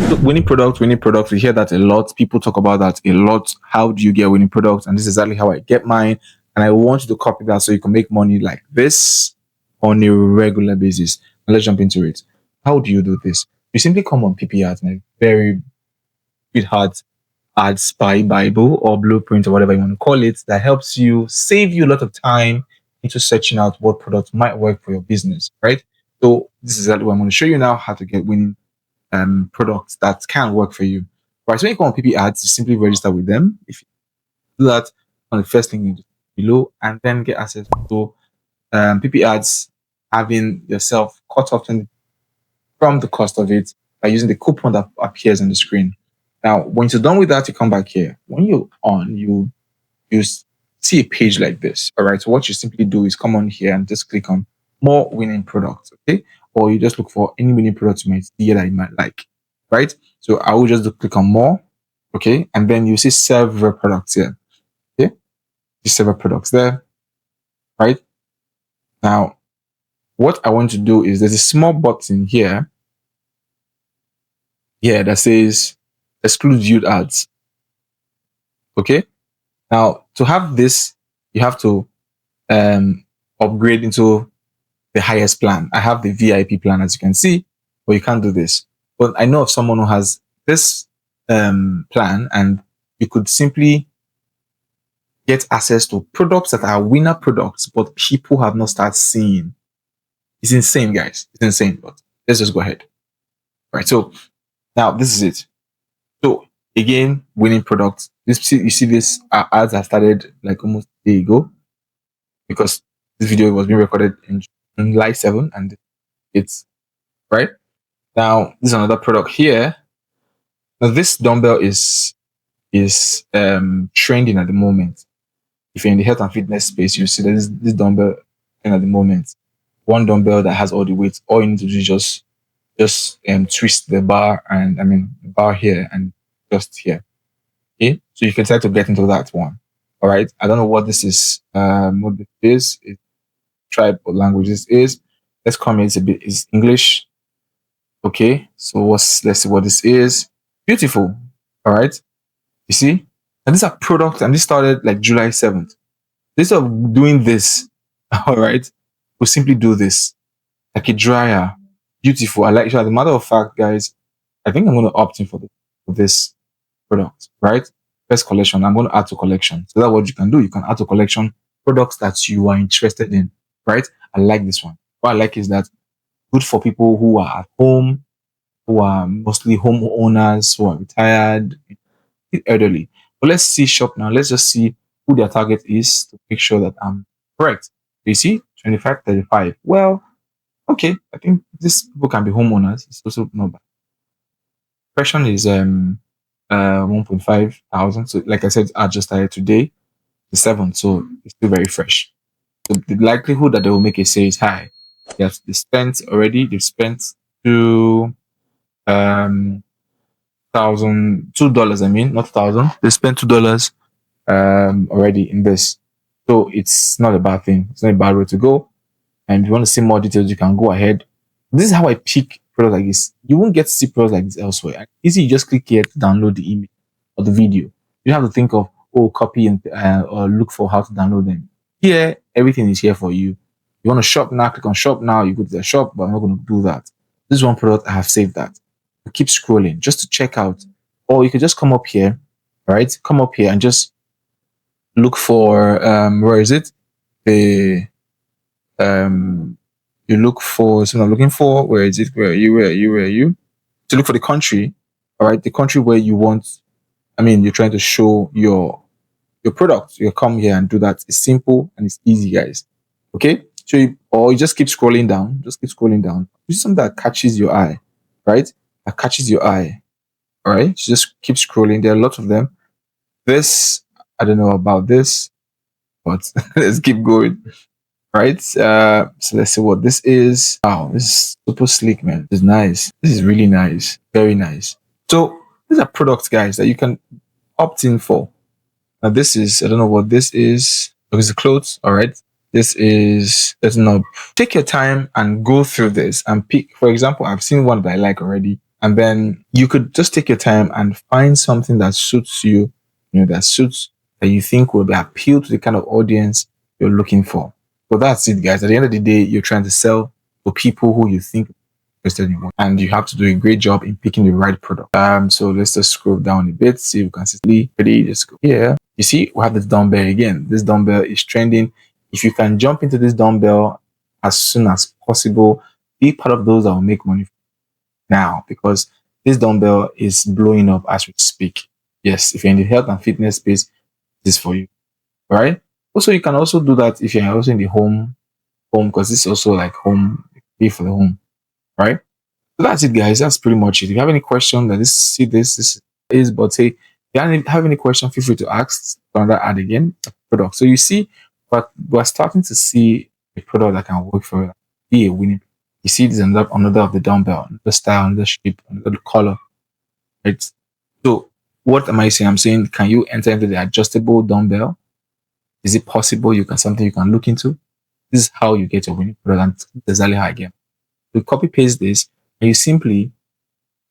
So winning products, we hear that a lot. People talk about that a lot. How do you get winning products? And this is exactly how I get mine. And I want you to copy that so you can make money like this on a regular basis. Now let's jump into it. How do you do this? You simply come on PPAds, and a very bit hard ad spy Bible or blueprint or whatever you want to call it that helps you save you a lot of time into searching out what products might work for your business, right? So this is exactly what I'm going to show you now, how to get winning products that can work for you. Right, so when you go on PPAds, you simply register with them. If you do that on the first link below, and then get access to PPAds, having yourself cut off from the cost of it by using the coupon that appears on the screen. Now, once you're done with that, you come back here. When you're on, you see a page like this. All right. So what you simply do is come on here and just click on more winning products. Okay. Or you just look for any winning products you might see that you might like. Right. So I will just click on more. Okay. And then you see several products here. Okay. See several products there. Right. Now, what I want to do is there's a small button here. Yeah, that says exclude viewed ads. Okay. Now, to have this, you have to upgrade into the highest plan. I have the VIP plan, as you can see, but you can't do this. But I know of someone who has this plan, and you could simply get access to products that are winner products, but people have not started seeing. It's insane, guys. It's insane. But let's just go ahead. All right. So now this is it. So again, winning products. You see this ads have started like almost a day ago, because this video was being recorded in July 7, and it's right now. This is another product here. Now this dumbbell is trending at the moment. If you're in the health and fitness space, you see that this dumbbell at the moment. One dumbbell that has all the weights. All you need to do is just twist the bar, and bar here and just here. Okay, so you can try to get into that one. All right, I don't know what this is. What this is? It's tribe or language. This is. Let's come in. It's English. Okay, so let's see what this is. Beautiful. All right, you see, and these are products, and this started like July 7th. This of doing this. All right, we'll simply do this like a dryer. Beautiful. I like it. As a matter of fact, guys, I think I'm going to opt in for this product, right? First collection. I'm going to add to collection. So that's what you can do. You can add to collection products that you are interested in, right? I like this one. What I like is that good for people who are at home, who are mostly homeowners, who are retired, elderly. But let's see shop now. Let's just see who their target is to make sure that I'm correct. You see, 25-35. Well, okay, I think these people can be homeowners. It's also not bad. Question is 1.5 thousand. So like I said, I just started today, the 7th, so it's still very fresh. So the likelihood that they will make a sale is high. Yes, they spent already. They've spent $2,000. I mean, not $1,000. They spent $2 already in this. So it's not a bad thing. It's not a bad way to go. And if you want to see more details, you can go ahead. This is how I pick products like this. You won't get to see products like this elsewhere. Easy, you just click here to download the image or the video. You don't have to think of, copy and or look for how to download them. Here, everything is here for you. You want to shop now, click on shop now. You go to the shop, but I'm not going to do that. This is one product, I have saved that. You keep scrolling just to check out. Or you could just come up here, right? Come up here and just look for, where is it? You look for something I'm looking for. Where is it? Where are you? To look for the country, all right? The country where you want, you're trying to show your product. You come here and do that. It's simple and it's easy, guys. Okay? So you just keep scrolling down. Just keep scrolling down. Do something that catches your eye, right? That catches your eye. All right? So just keep scrolling. There are a lot of them. This, I don't know about this, but let's keep going. Right, so let's see what this is. Wow, this is super sleek, man. This is nice. This is really nice. Very nice. So these are products, guys, that you can opt in for. Now this is, I don't know what this is. It's the clothes. All right. This is, let's not take your time and go through this and pick. For example, I've seen one that I like already, And then you could just take your time and find something that suits you, that you think will be appeal to the kind of audience you're looking for. So that's it, guys. At the end of the day, you're trying to sell to people who you think are interested in, and you have to do a great job in picking the right product. So let's just scroll down a bit, see if we can see. Ready? Just go here. You see, we have this dumbbell again. This dumbbell is trending. If you can jump into this dumbbell as soon as possible, be part of those that will make money now, because this dumbbell is blowing up as we speak. Yes, if you're in the health and fitness space, this is for you. All right. Also, you can also do that if you're also in the home, because this is also like home, pay for the home. Right. So that's it, guys. That's pretty much it. If you have any question, that this is, but say, if you have any question, feel free to ask. Another ad again, product. So you see, but we're starting to see a product that can work for be a winning. You see, this is another of the dumbbell, the style, the shape, the color. Right. So what am I saying? I'm saying, can you enter into the adjustable dumbbell? Is it possible? Something you can look into. This is how you get your winning product, and that's exactly how I get. You copy paste this, and you simply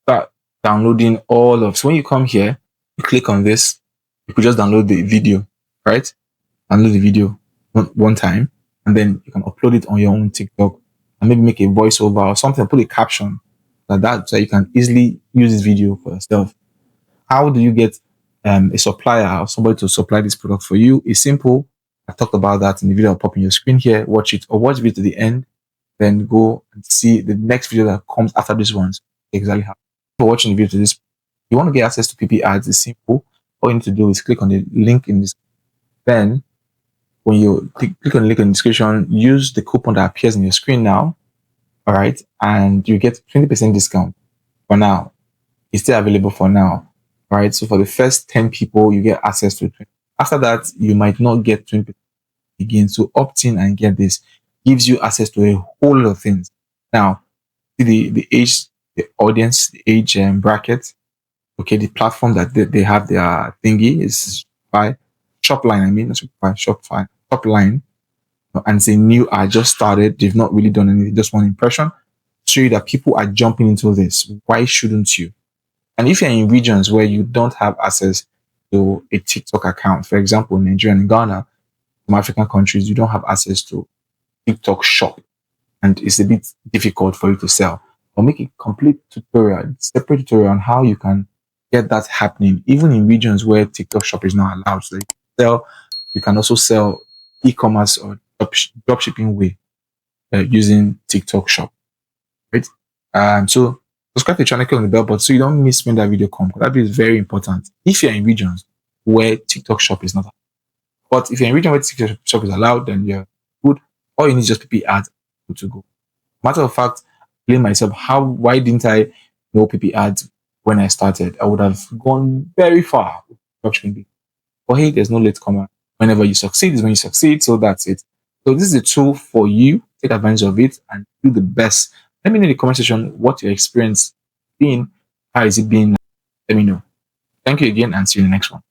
start downloading all of. So when you come here, you click on this. You could just download the video, right? Download the video one time, and then you can upload it on your own TikTok, and maybe make a voiceover or something. Put a caption like that, so you can easily use this video for yourself. How do you get a supplier or somebody to supply this product for you? It's simple. I talked about that in the video. I'll pop in your screen here. Watch it, or watch it to the end. Then go and see the next video that comes after this one. Exactly how. For watching the video to this, you want to get access to PIPIADS. It's simple. All you need to do is click on the link in this. Then, when you click on the link in the description, use the coupon that appears on your screen now. All right, and you get 20% discount for now. It's still available for now. All right, so for the first 10 people, you get access to 20. After that, you might not get 20% again. So opt in and get this. Gives you access to a whole lot of things. Now, the age, the audience, the age bracket. Okay, the platform that they have their thingy is by Shopline. I mean, Shopify, Shopline. And say new ad just started. They've not really done anything. Just one impression. Show you that people are jumping into this. Why shouldn't you? And if you're in regions where you don't have access to a TikTok account, for example, Nigeria and Ghana, some African countries, you don't have access to TikTok shop, and it's a bit difficult for you to sell. Or make a complete tutorial, separate tutorial on how you can get that happening, even in regions where TikTok shop is not allowed. So you can also sell e-commerce or drop shipping way using TikTok shop, right? So subscribe to the channel, click on the bell button so you don't miss when that video comes. That is very important. If you're in regions where TikTok shop is not allowed. But if you're in a region where TikTok shop is allowed, then you're good. All you need is just PIPIADS to go. Matter of fact, blame myself. Why didn't I know PIPIADS when I started? I would have gone very far. But hey, there's no late comer. Whenever you succeed is when you succeed. So that's it. So this is a tool for you. Take advantage of it and do the best. Let me know in the comment section what your experience been. How is it been? Let me know. Thank you again and see you in the next one.